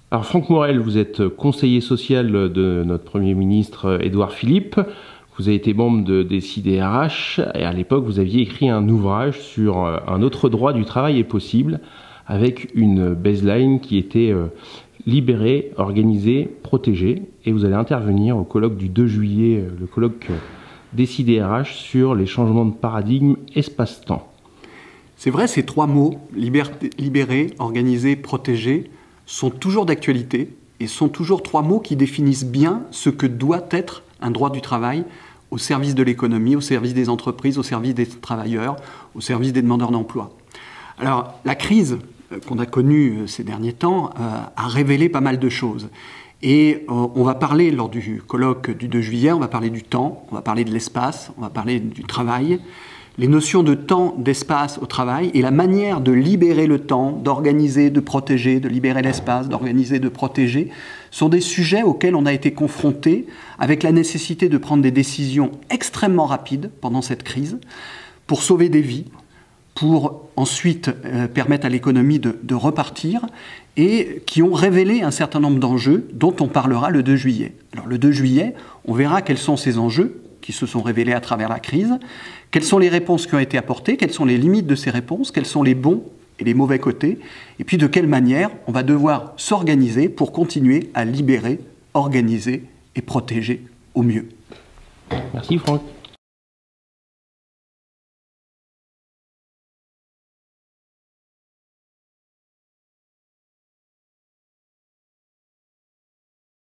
Alors Franck Morel, vous êtes conseiller social de notre Premier ministre Édouard Philippe. Vous avez été membre de Décid'RH et à l'époque vous aviez écrit un ouvrage sur un autre droit du travail est possible avec une baseline qui était libérée, organisée, protégée. Et vous allez intervenir au colloque du 2 juillet, le colloque Décid'RH sur les changements de paradigme espace-temps. C'est vrai, ces trois mots, libérer, organiser, protéger, sont toujours d'actualité et sont toujours trois mots qui définissent bien ce que doit être un droit du travail au service de l'économie, au service des entreprises, au service des travailleurs, au service des demandeurs d'emploi. Alors, la crise qu'on a connue ces derniers temps a révélé pas mal de choses. Et on va parler, lors du colloque du 2 juillet, on va parler du temps, on va parler de l'espace, on va parler du travail. Les notions de temps, d'espace au travail et la manière de libérer le temps, d'organiser, de protéger, de libérer l'espace, d'organiser, de protéger, sont des sujets auxquels on a été confrontés avec la nécessité de prendre des décisions extrêmement rapides pendant cette crise pour sauver des vies, pour ensuite permettre à l'économie de repartir et qui ont révélé un certain nombre d'enjeux dont on parlera le 2 juillet. Alors le 2 juillet, on verra quels sont ces enjeux qui se sont révélés à travers la crise, quelles sont les réponses qui ont été apportées, quelles sont les limites de ces réponses, quels sont les bons et les mauvais côtés, et puis de quelle manière on va devoir s'organiser pour continuer à libérer, organiser et protéger au mieux. Merci Franck.